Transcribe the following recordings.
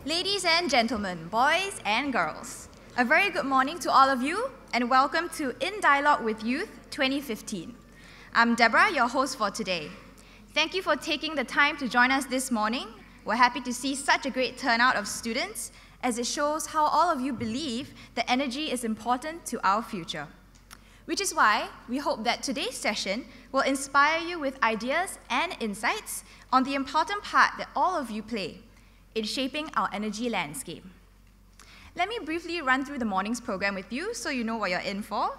Ladies and gentlemen, boys and girls, a very good morning to all of you and welcome to In Dialogue with Youth 2015. I'm Deborah, your host for today. Thank you for taking the time to join us this morning. We're happy to see such a great turnout of students as it shows how all of you believe that energy is important to our future. Which is why we hope that today's session will inspire you with ideas and insights on the important part that all of you play in shaping our energy landscape. Let me briefly run through the morning's program with you so you know what you're in for.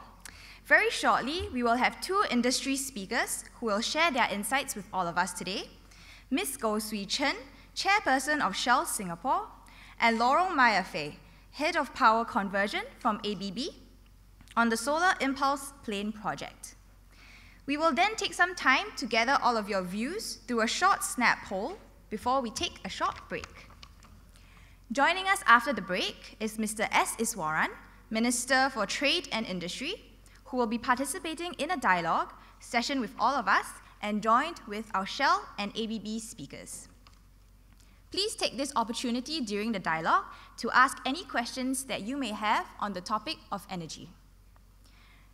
Very shortly, we will have two industry speakers who will share their insights with all of us today. Ms. Goh Swee Chen, Chairperson of Shell Singapore, and Laurel Mayafei, Head of Power Conversion from ABB, on the Solar Impulse Plane project. We will then take some time to gather all of your views through a short snap poll before we take a short break. Joining us after the break is Mr. S. Iswaran, Minister for Trade and Industry, who will be participating in a dialogue session with all of us and joined with our Shell and ABB speakers. Please take this opportunity during the dialogue to ask any questions that you may have on the topic of energy.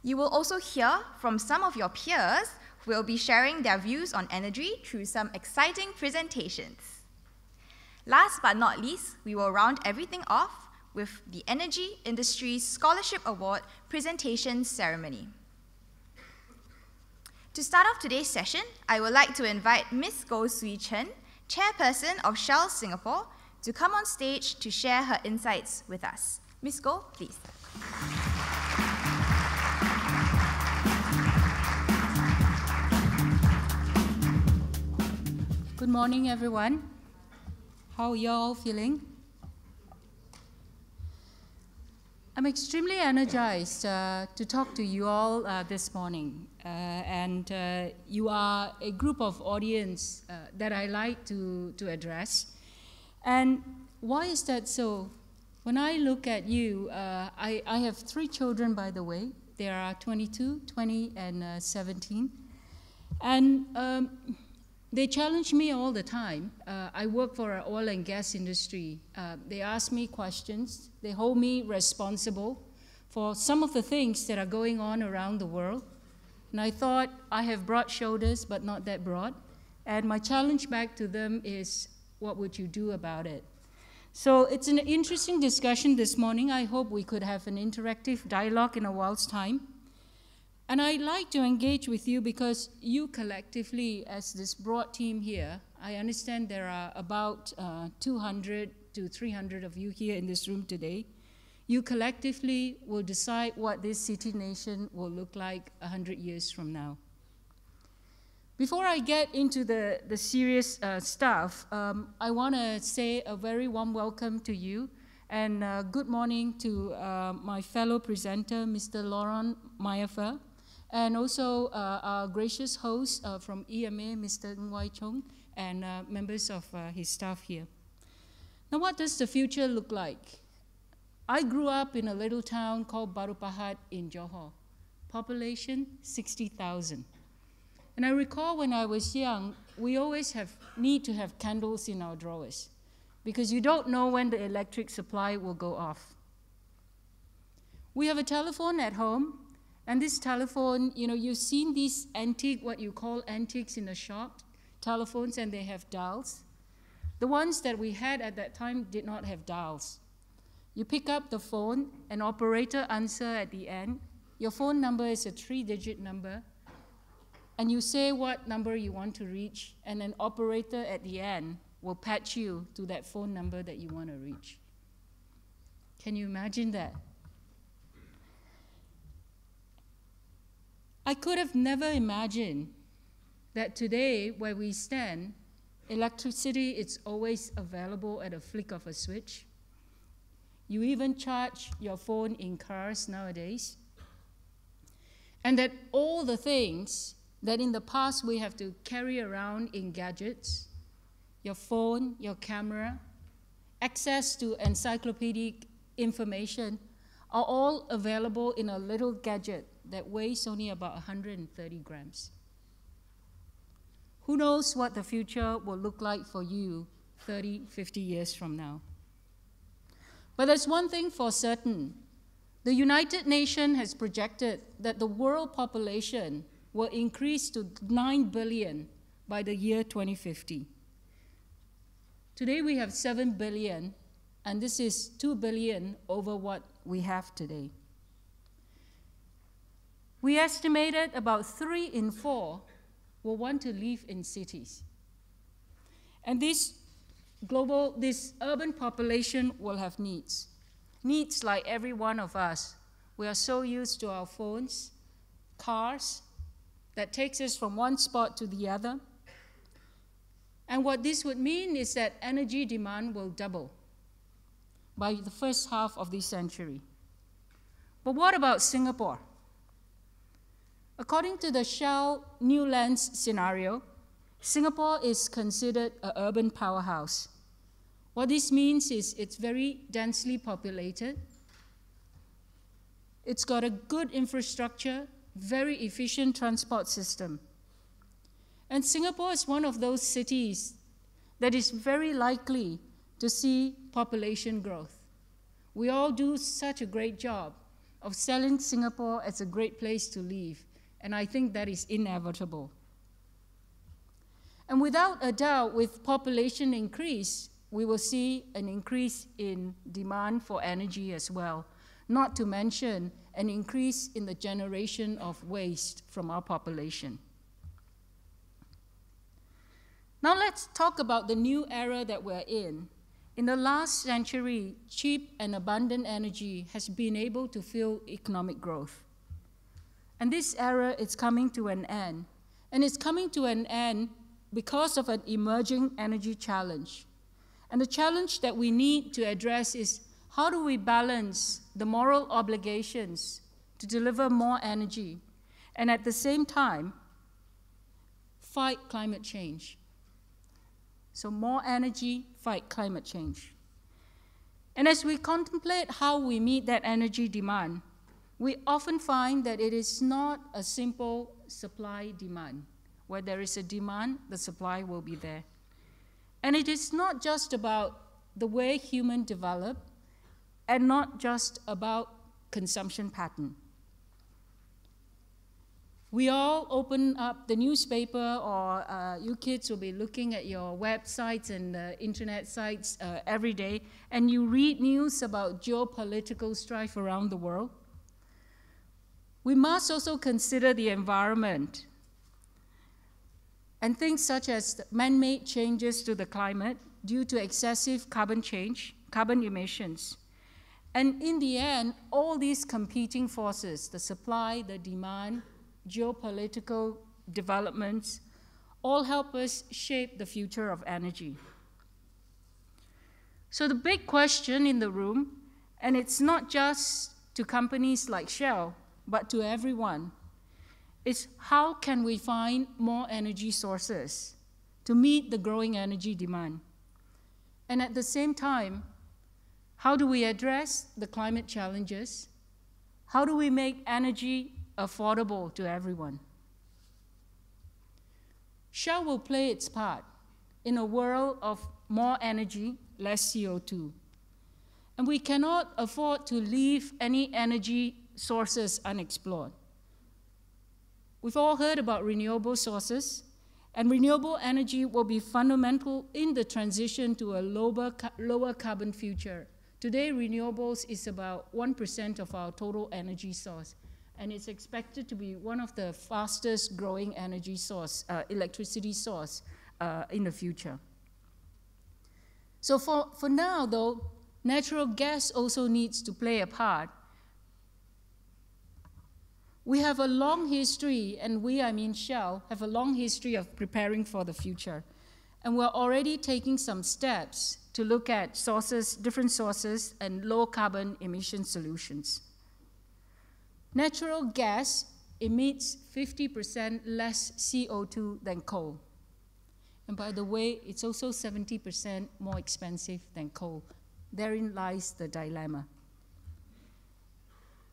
You will also hear from some of your peers who will be sharing their views on energy through some exciting presentations. Last but not least, we will round everything off with the Energy Industry Scholarship Award presentation ceremony. To start off today's session, I would like to invite Ms. Goh Swee Chen, Chairperson of Shell Singapore, to come on stage to share her insights with us. Ms. Goh, please. Good morning, everyone. How are you all feeling? I'm extremely energized to talk to you all this morning. You are a group of audience that I like to address. And why is that so? When I look at you, I have three children, by the way. They are 22, 20, and 17. And they challenge me all the time. I work for an oil and gas industry. They ask me questions. They hold me responsible for some of the things that are going on around the world. And I thought I have broad shoulders, but not that broad. And my challenge back to them is, what would you do about it? So it's an interesting discussion this morning. I hope we could have an interactive dialogue in a while's time. And I'd like to engage with you because you collectively, as this broad team here, I understand there are about 200 to 300 of you here in this room today. You collectively will decide what this city-nation will look like 100 years from now. Before I get into the serious stuff, I want to say a very warm welcome to you and good morning to my fellow presenter, Mr. Laurel Mayafei, and also our gracious host from EMA, Mr. Ng Wai Chung, and members of his staff here. Now, what does the future look like? I grew up in a little town called Baru Pahat in Johor. Population, 60,000. And I recall when I was young, we always need to have candles in our drawers because you don't know when the electric supply will go off. We have a telephone at home. And this telephone, you've seen these antique, what you call antiques in the shop, telephones, and they have dials. The ones that we had at that time did not have dials. You pick up the phone, an operator answer at the end. Your phone number is a 3-digit number. And you say what number you want to reach, and an operator at the end will patch you to that phone number that you want to reach. Can you imagine that? I could have never imagined that today, where we stand, electricity is always available at a flick of a switch. You even charge your phone in cars nowadays. And that all the things that in the past we have to carry around in gadgets, your phone, your camera, access to encyclopedic information, are all available in a little gadget that weighs only about 130 grams. Who knows what the future will look like for you 30, 50 years from now? But there's one thing for certain. The United Nations has projected that the world population will increase to 9 billion by the year 2050. Today we have 7 billion, and this is 2 billion over what we have today. We estimated about 3 in 4 will want to live in cities. And this urban population will have needs. Needs like every one of us. We are so used to our phones, cars, that takes us from one spot to the other. And what this would mean is that energy demand will double by the first half of this century. But what about Singapore? According to the Shell New Lens scenario, Singapore is considered an urban powerhouse. What this means is it's very densely populated. It's got a good infrastructure, very efficient transport system. And Singapore is one of those cities that is very likely to see population growth. We all do such a great job of selling Singapore as a great place to live, and I think that is inevitable. And without a doubt, with population increase, we will see an increase in demand for energy as well, not to mention an increase in the generation of waste from our population. Now let's talk about the new era that we're in. In the last century, cheap and abundant energy has been able to fuel economic growth. And this era is coming to an end. And it's coming to an end because of an emerging energy challenge. And the challenge that we need to address is how do we balance the moral obligations to deliver more energy and at the same time fight climate change. So more energy, fight climate change. And as we contemplate how we meet that energy demand, we often find that it is not a simple supply-demand. Where there is a demand, the supply will be there. And it is not just about the way humans develop and not just about consumption pattern. We all open up the newspaper, or you kids will be looking at your websites and internet sites every day, and you read news about geopolitical strife around the world. We must also consider the environment and things such as man-made changes to the climate due to excessive carbon emissions. And in the end, all these competing forces, the supply, the demand, geopolitical developments, all help us shape the future of energy. So the big question in the room, and it's not just to companies like Shell, but to everyone, is how can we find more energy sources to meet the growing energy demand? And at the same time, how do we address the climate challenges? How do we make energy affordable to everyone? Shell will play its part in a world of more energy, less CO2. And we cannot afford to leave any energy sources unexplored. We've all heard about renewable sources, and renewable energy will be fundamental in the transition to a lower carbon future. Today, renewables is about 1% of our total energy source, and it's expected to be one of the fastest growing energy source, electricity source in the future. So for now, though, natural gas also needs to play a part. We have a long history, and I mean Shell, have a long history of preparing for the future. And we're already taking some steps to look at sources, different sources, and low carbon emission solutions. Natural gas emits 50% less CO2 than coal. And by the way, it's also 70% more expensive than coal. Therein lies the dilemma.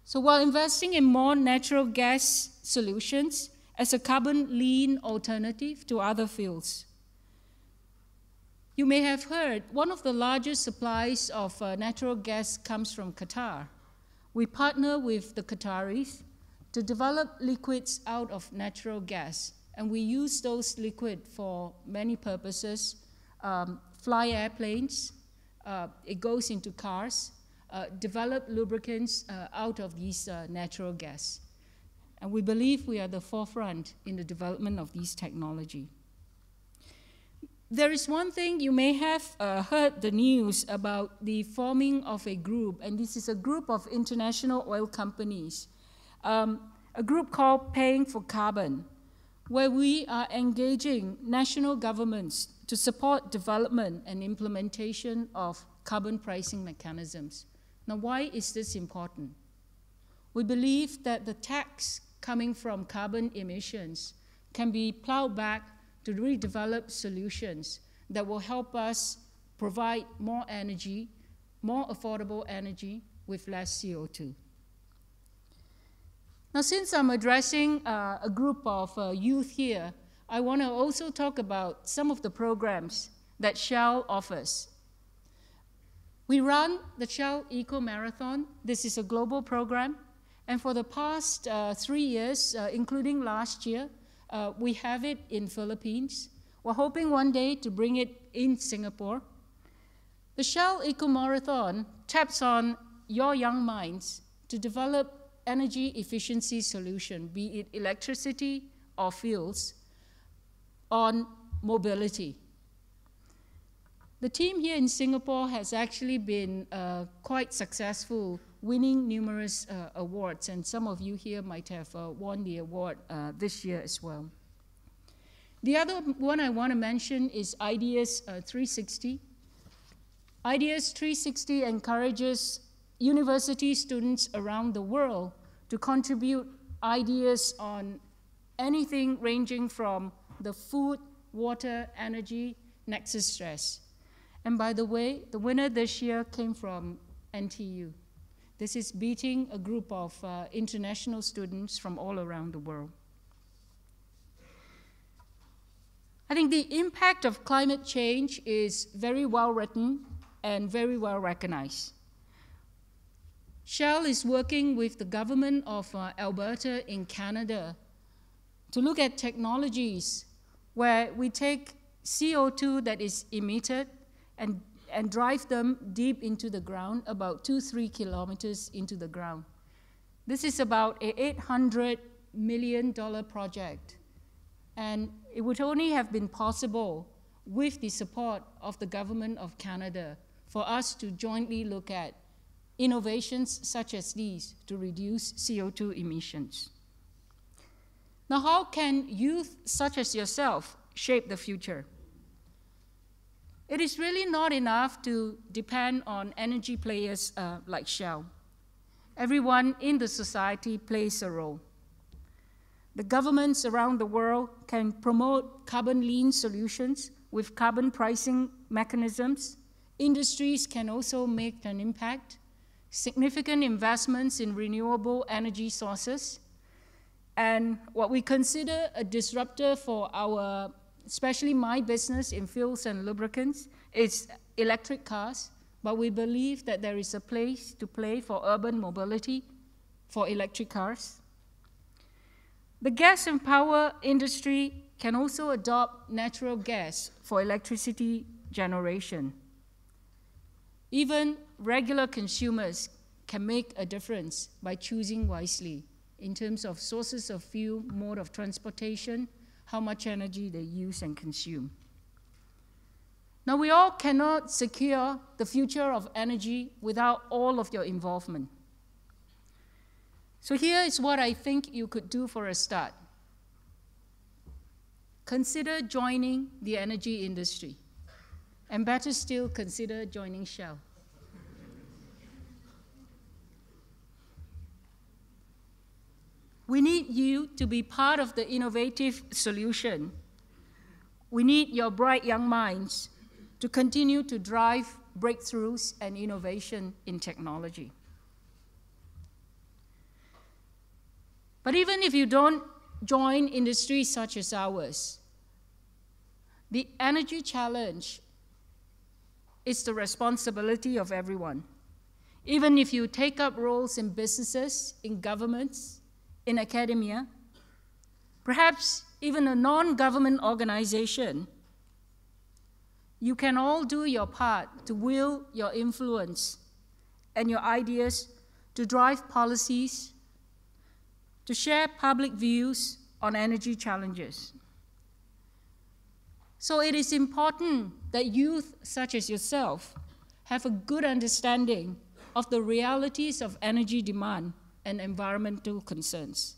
So while investing in more natural gas solutions as a carbon lean alternative to other fuels, You may have heard one of the largest supplies of natural gas comes from Qatar. We partner with the Qataris to develop liquids out of natural gas, and we use those liquids for many purposes. Fly airplanes, it goes into cars, develop lubricants out of these natural gas. And we believe we are the forefront in the development of these technology. There is one thing you may have heard the news about the forming of a group, and this is a group of international oil companies, a group called Paying for Carbon, where we are engaging national governments to support development and implementation of carbon pricing mechanisms. Now, why is this important? We believe that the tax coming from carbon emissions can be plowed back to redevelop solutions that will help us provide more energy, more affordable energy with less CO2. Now, since I'm addressing a group of youth here, I want to also talk about some of the programs that Shell offers. We run the Shell Eco Marathon. This is a global program. And for the past 3 years, including last year, we have it in Philippines. We're hoping one day to bring it in Singapore. The Shell Eco Marathon taps on your young minds to develop energy efficiency solution, be it electricity or fuels, on mobility. The team here in Singapore has actually been quite successful, winning numerous awards, and some of you here might have won the award this year as well. The other one I want to mention is Ideas 360. Ideas 360 encourages university students around the world to contribute ideas on anything ranging from the food, water, energy, nexus stress. And by the way, the winner this year came from NTU. This is beating a group of international students from all around the world. I think the impact of climate change is very well written and very well recognized. Shell is working with the government of Alberta in Canada to look at technologies where we take CO2 that is emitted and drive them deep into the ground, about 2-3 kilometers into the ground. This is about an $800 million project, and it would only have been possible with the support of the government of Canada for us to jointly look at innovations such as these to reduce CO2 emissions. Now, how can youth such as yourself shape the future? It is really not enough to depend on energy players like Shell. Everyone in the society plays a role. The governments around the world can promote carbon lean solutions with carbon pricing mechanisms. Industries can also make an impact. Significant investments in renewable energy sources. And what we consider a disruptor for our, especially my business in fuels and lubricants, is electric cars. But we believe that there is a place to play for urban mobility for electric cars. The gas and power industry can also adopt natural gas for electricity generation. Even regular consumers can make a difference by choosing wisely in terms of sources of fuel, mode of transportation, how much energy they use and consume. Now, we all cannot secure the future of energy without all of your involvement. So here is what I think you could do for a start. Consider joining the energy industry. And better still, consider joining Shell. We need you to be part of the innovative solution. We need your bright young minds to continue to drive breakthroughs and innovation in technology. But even if you don't join industries such as ours, the energy challenge it's the responsibility of everyone. Even if you take up roles in businesses, in governments, in academia, perhaps even a non-government organization, you can all do your part to wield your influence and your ideas to drive policies, to share public views on energy challenges. So it is important that youth such as yourself have a good understanding of the realities of energy demand and environmental concerns.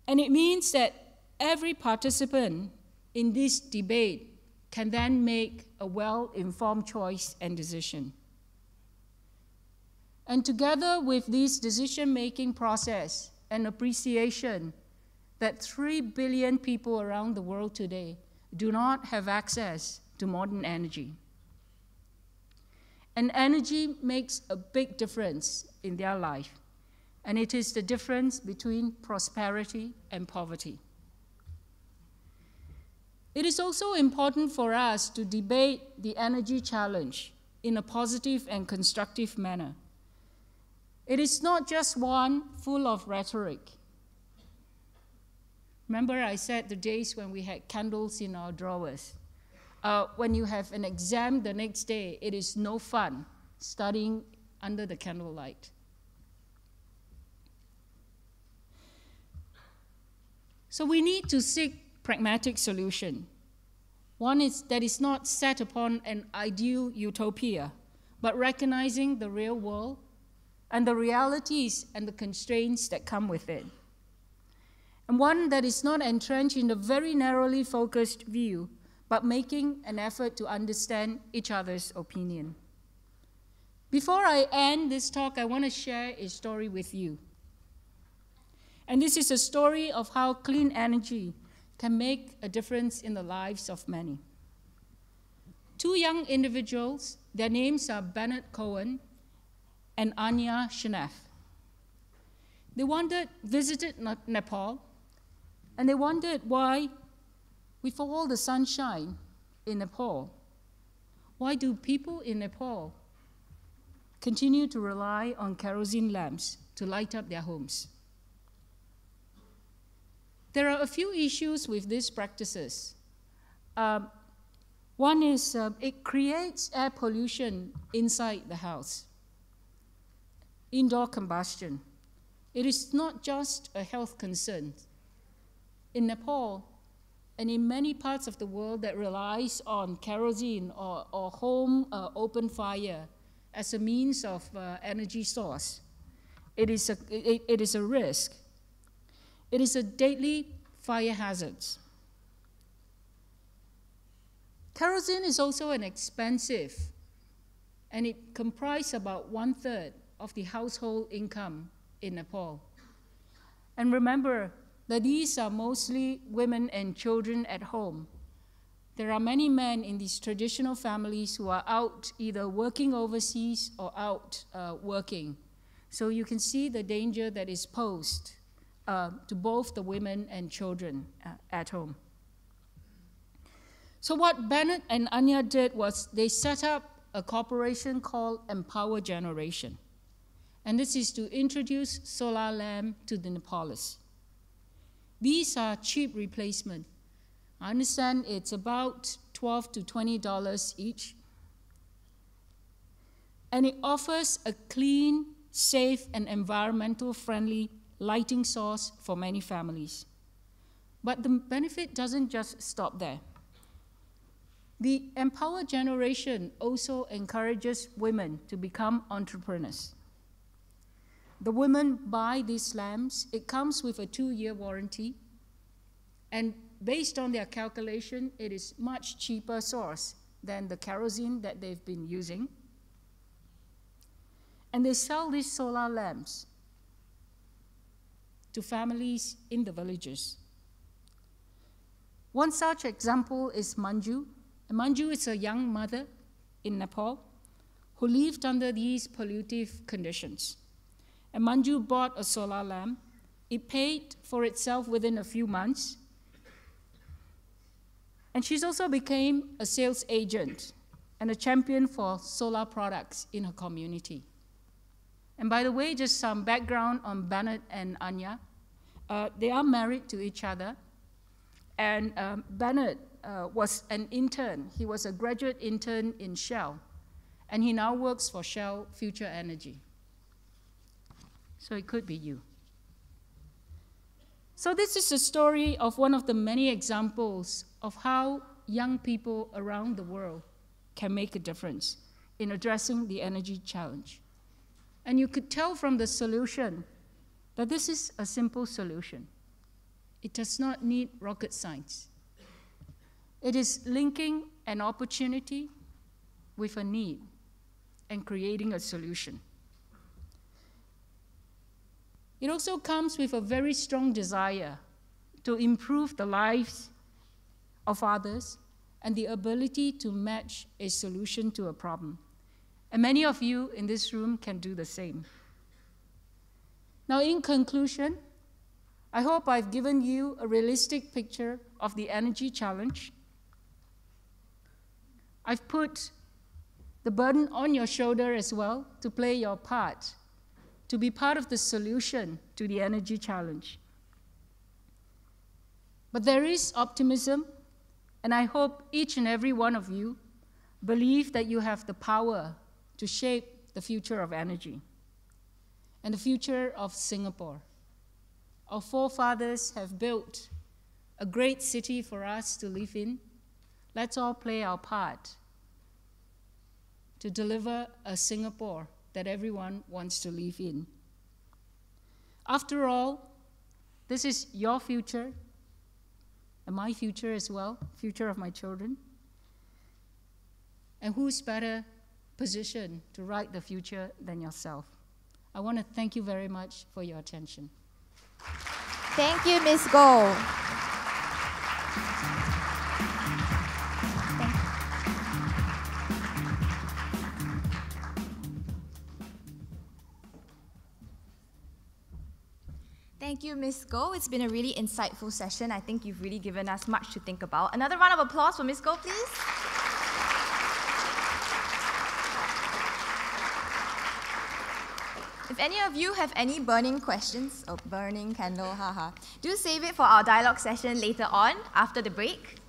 And it means that every participant in this debate can then make a well-informed choice and decision. And together with this decision-making process and appreciation that 3 billion people around the world today do not have access to modern energy. And energy makes a big difference in their life, and it is the difference between prosperity and poverty. It is also important for us to debate the energy challenge in a positive and constructive manner. It is not just one full of rhetoric. Remember I said the days when we had candles in our drawers. When you have an exam the next day, it is no fun studying under the candlelight. So we need to seek pragmatic solution. One that is not set upon an ideal utopia, but recognizing the real world and the realities and the constraints that come with it. And one that is not entrenched in a very narrowly focused view, but making an effort to understand each other's opinion. Before I end this talk, I want to share a story with you. And this is a story of how clean energy can make a difference in the lives of many. 2 young individuals, their names are Bernard Cohen and Anya Shenef. They visited Nepal, and they wondered why, with all the sunshine in Nepal, why do people in Nepal continue to rely on kerosene lamps to light up their homes? There are a few issues with these practices. One is it creates air pollution inside the house, indoor combustion. It is not just a health concern. In Nepal and in many parts of the world that relies on kerosene or home open fire as a means of energy source, it is a risk. It is a deadly fire hazard. Kerosene is also an expensive, and it comprises about 1/3 of the household income in Nepal. And remember that these are mostly women and children at home. There are many men in these traditional families who are out either working overseas or out working. So you can see the danger that is posed to both the women and children at home. So what Bennett and Anya did was they set up a corporation called Empower Generation. And this is to introduce solar lamp to the Nepalese. These are cheap replacement. I understand it's about $12 to $20 each. And it offers a clean, safe, and environmental friendly lighting source for many families. But the benefit doesn't just stop there. The Empower Generation also encourages women to become entrepreneurs. The women buy these lamps. It comes with a 2-year warranty. And based on their calculation, it is much cheaper source than the kerosene that they've been using. And they sell these solar lamps to families in the villages. One such example is Manju. And Manju is a young mother in Nepal who lived under these pollutive conditions. And Manju bought a solar lamp. It paid for itself within a few months. And she's also became a sales agent and a champion for solar products in her community. And by the way, just some background on Bennett and Anya. They are married to each other. And Bennett was an intern. He was a graduate intern in Shell. And he now works for Shell Future Energy. So it could be you. So this is a story of one of the many examples of how young people around the world can make a difference in addressing the energy challenge. And you could tell from the solution that this is a simple solution. It does not need rocket science. It is linking an opportunity with a need and creating a solution. It also comes with a very strong desire to improve the lives of others and the ability to match a solution to a problem. And many of you in this room can do the same. Now, in conclusion, I hope I've given you a realistic picture of the energy challenge. I've put the burden on your shoulder as well to play your part, to be part of the solution to the energy challenge. But there is optimism, and I hope each and every one of you believe that you have the power to shape the future of energy and the future of Singapore. Our forefathers have built a great city for us to live in. Let's all play our part to deliver a Singapore that everyone wants to live in. After all, this is your future, and my future as well, future of my children. And who's better positioned to write the future than yourself? I want to thank you very much for your attention. Thank you, Ms. Goh. Thank you, Ms. Goh. It's been a really insightful session. I think you've really given us much to think about. Another round of applause for Ms. Goh, please. If any of you have any burning questions, burning candle, haha, do save it for our dialogue session later on, after the break.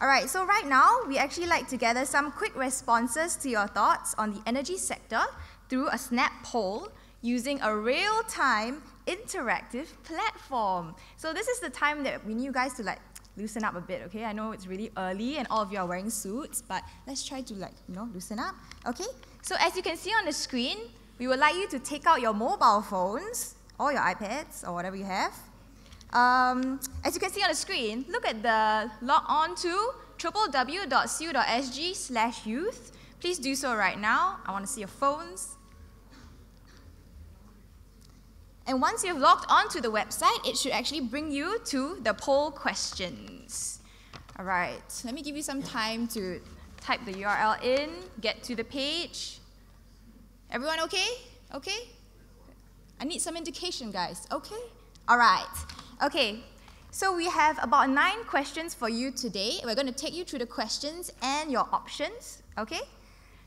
All right, so right now, we actually like to gather some quick responses to your thoughts on the energy sector through a snap poll using a real-time interactive platform. So this is the time that we need you guys to loosen up a bit, okay? I know it's really early and all of you are wearing suits, but let's try to loosen up, okay? So as you can see on the screen, we would like you to take out your mobile phones or your iPads or whatever you have. As you can see on the screen, look at the log on to www.siew.sg/youth. Please do so right now. I want to see your phones. And once you've logged onto the website, it should actually bring you to the poll questions. All right, let me give you some time to type the URL in, get to the page. Everyone okay? Okay? I need some indication, guys. Okay? All right. Okay, so we have about 9 questions for you today. We're going to take you through the questions and your options, okay?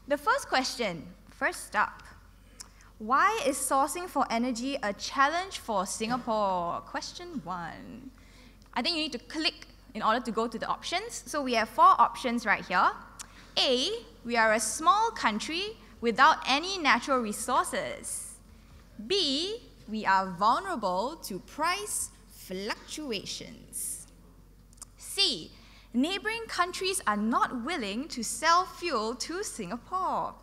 The first question, first up. Why is sourcing for energy a challenge for Singapore? Question 1. I think you need to click in order to go to the options. So we have 4 options right here. A, we are a small country without any natural resources. B, we are vulnerable to price fluctuations. C, neighboring countries are not willing to sell fuel to Singapore.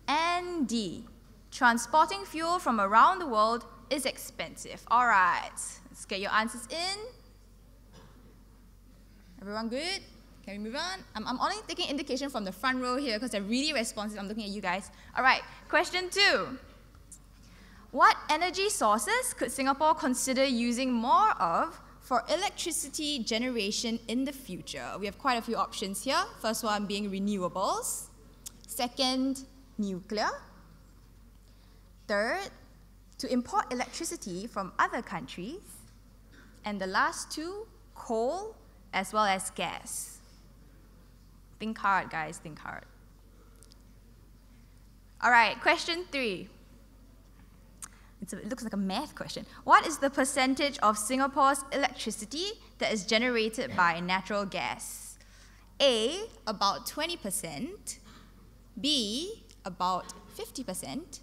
And D, transporting fuel from around the world is expensive. All right, let's get your answers in. Everyone good? Can we move on? I'm only taking indication from the front row here because they're really responsive. I'm looking at you guys. All right, question 2. What energy sources could Singapore consider using more of for electricity generation in the future? We have quite a few options here. First one being renewables. Second, nuclear. Third, to import electricity from other countries. And the last 2, coal as well as gas? Think hard, guys, think hard. All right, question 3. It looks like a math question. What is the percentage of Singapore's electricity that is generated by natural gas? A, about 20%, B, about 50%,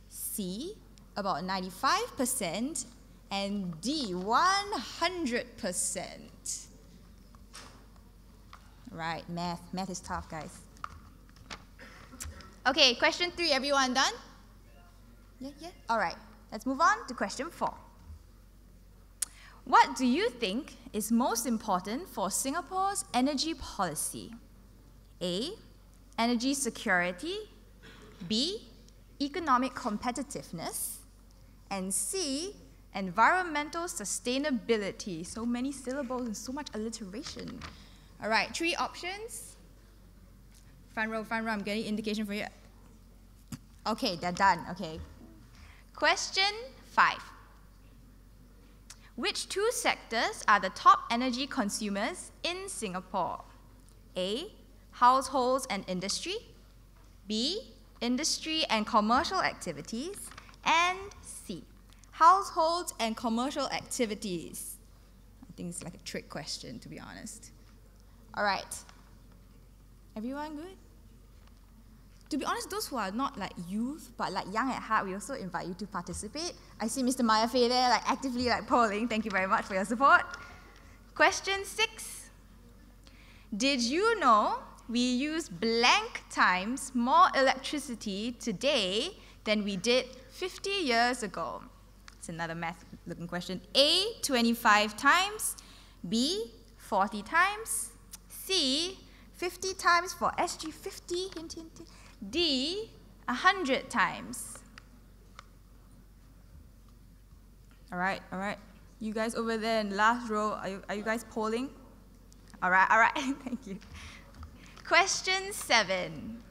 C, about 95%, and D, 100%. Right, math is tough, guys. Okay, question 3, everyone done? Yeah. All right, let's move on to question 4. What do you think is most important for Singapore's energy policy? A, energy security, B, economic competitiveness, and C, environmental sustainability. So many syllables and so much alliteration. All right, 3 options. Front row, I'm getting indication for you. Okay, they're done, okay. Question 5. Which 2 sectors are the top energy consumers in Singapore? A, households and industry, B, industry and commercial activities, and C, households and commercial activities. I think it's like a trick question, to be honest. All right, everyone good? To be honest, those who are not like youth, but like young at heart, we also invite you to participate. I see Mr. Mayafe there, like actively like polling. Thank you very much for your support. Question 6. Did you know we use blank times more electricity today than we did 50 years ago? It's another math-looking question. A, 25 times, B, 40 times, C, 50 times for SG50, hint, hint, hint. D, 100 times. All right. You guys over there in last row, are you guys polling? All right, thank you. Question 7.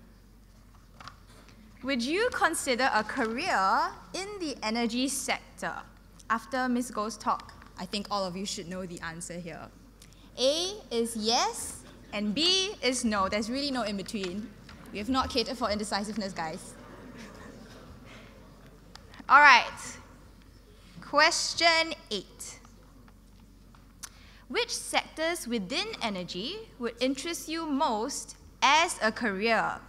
Would you consider a career in the energy sector? After Ms. Goh's talk, I think all of you should know the answer here. A is yes, and B is no. There's really no in between. We have not catered for indecisiveness, guys. All right. Question 8. Which sectors within energy would interest you most as a career?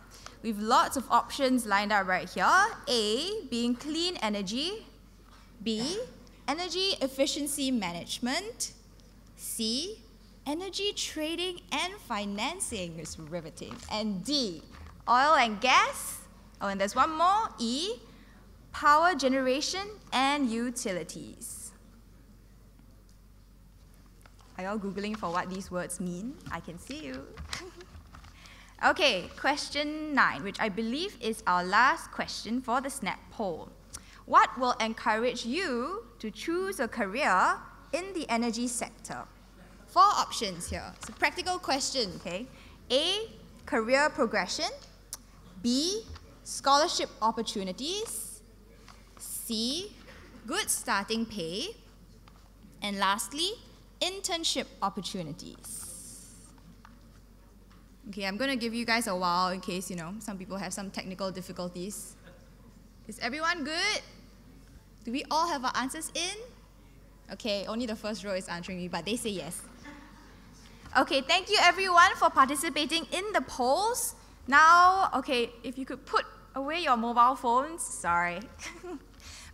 We've lots of options lined up right here. A, being clean energy. B, energy efficiency management. C, energy trading and financing. It's riveting. And D, oil and gas. Oh, and there's one more. E, power generation and utilities. Are y'all Googling for what these words mean? I can see you. Okay, question 9, which I believe is our last question for the SNAP poll. What will encourage you to choose a career in the energy sector? 4 options here. It's a practical question, okay? A, career progression. B, scholarship opportunities. C, good starting pay. And lastly, internship opportunities. Okay, I'm going to give you guys a while in case, some people have some technical difficulties. Is everyone good? Do we all have our answers in? Okay, only the first row is answering me, but they say yes. Okay, thank you everyone for participating in the polls. Now, okay, if you could put away your mobile phones, sorry.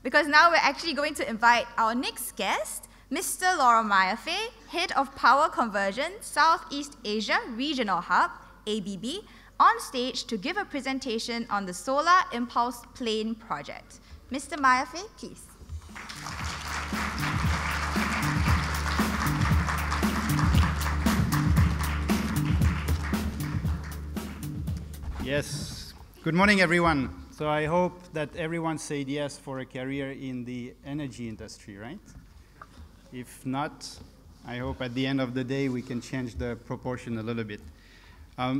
Because now we're actually going to invite our next guest, Mr. Laura Mayafe, Head of Power Conversion, Southeast Asia Regional Hub, ABB, on stage to give a presentation on the Solar Impulse Plane project. Mr. Mayafe, please. Yes. Good morning, everyone. So I hope that everyone said yes for a career in the energy industry, right? If not, I hope at the end of the day we can change the proportion a little bit.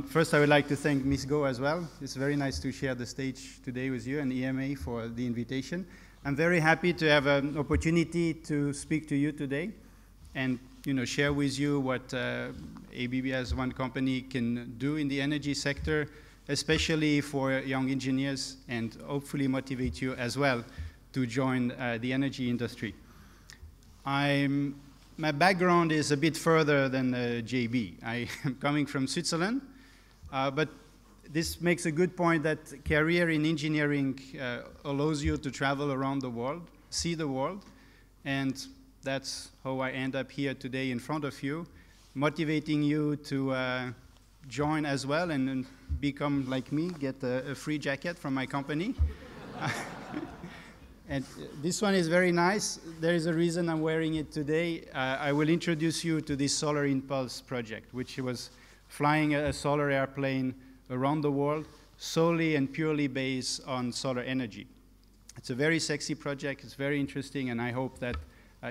First, I would like to thank Ms. Goh as well. It's very nice to share the stage today with you and EMA for the invitation. I'm very happy to have an opportunity to speak to you today and share with you what ABB as one company can do in the energy sector, especially for young engineers, and hopefully motivate you as well to join the energy industry. My background is a bit further than JB. I am coming from Switzerland, but this makes a good point that career in engineering allows you to travel around the world, see the world, and that's how I end up here today in front of you, motivating you to join as well and become like me, get a free jacket from my company. And this one is very nice. There is a reason I'm wearing it today. I will introduce you to this Solar Impulse project, which was flying a solar airplane around the world, solely and purely based on solar energy. It's a very sexy project. It's very interesting, and I hope that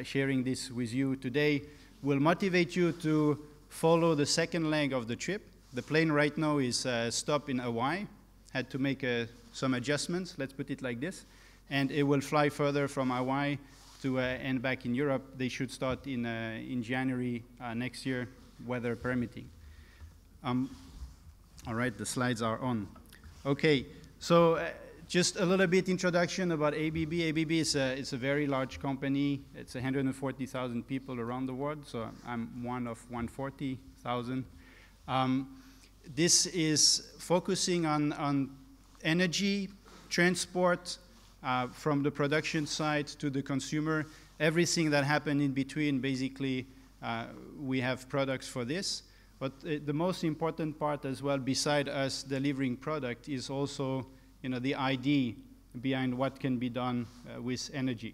sharing this with you today will motivate you to follow the second leg of the trip. The plane right now is stopped in Hawaii. Had to make some adjustments, let's put it like this. And it will fly further from Hawaii to end back in Europe. They should start in January next year, weather permitting. All right, the slides are on. Okay, so just a little bit introduction about ABB. ABB is it's a very large company. It's 140,000 people around the world, so I'm one of 140,000. This is focusing on energy, transport, from the production side to the consumer, everything that happened in between, basically, we have products for this. But the most important part as well, beside us delivering product, is also the idea behind what can be done with energy.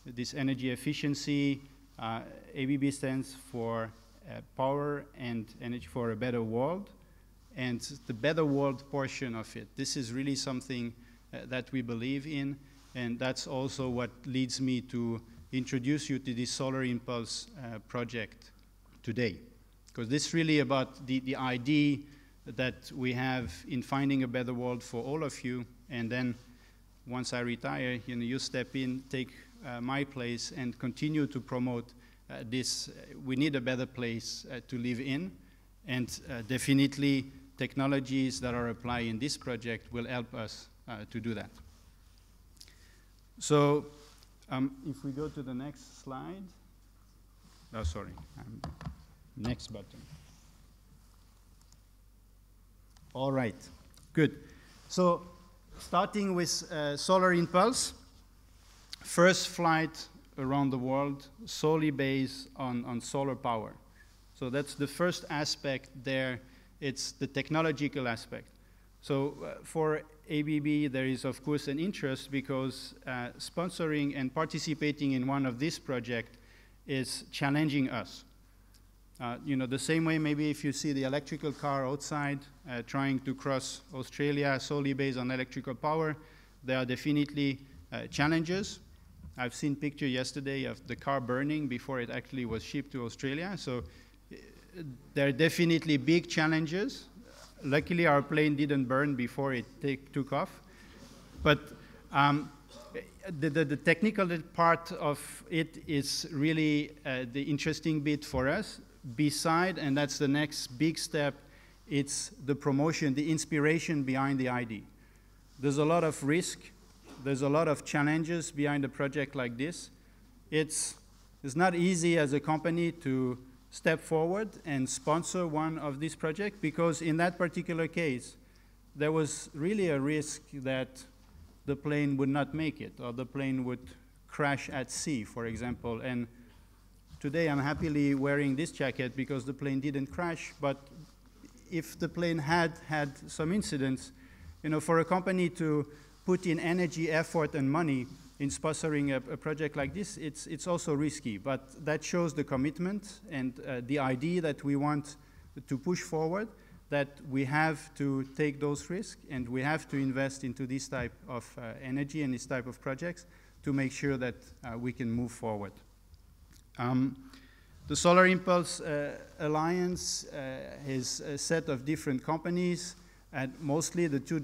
This energy efficiency, ABB stands for power and energy for a better world, and the better world portion of it. This is really something that we believe in, and that's also what leads me to introduce you to this Solar Impulse project today. Because this is really about the idea that we have in finding a better world for all of you, and then once I retire, you step in, take my place, and continue to promote this. We need a better place to live in, and definitely technologies that are applied in this project will help us to do that. So if we go to the next slide. Oh, sorry. Next button. All right. Good. So starting with Solar Impulse, first flight around the world solely based on solar power. So that's the first aspect there. It's the technological aspect. So for ABB, there is, of course, an interest because sponsoring and participating in one of these projects is challenging us. The same way maybe if you see the electrical car outside trying to cross Australia solely based on electrical power, there are definitely challenges. I've seen picture yesterday of the car burning before it actually was shipped to Australia. So there are definitely big challenges. Luckily, our plane didn't burn before it took off. But the technical part of it is really the interesting bit for us. Beside, and that's the next big step, it's the promotion, the inspiration behind the idea. There's a lot of risk. There's a lot of challenges behind a project like this. It's not easy as a company to step forward and sponsor one of these projects, because in that particular case, there was really a risk that the plane would not make it, or the plane would crash at sea, for example. And today I'm happily wearing this jacket because the plane didn't crash, but if the plane had some incidents, for a company to put in energy, effort, and money in sponsoring a project like this, it's also risky, but that shows the commitment and the idea that we want to push forward, that we have to take those risks and we have to invest into this type of energy and this type of projects to make sure that we can move forward. The Solar Impulse Alliance is a set of different companies, and mostly the two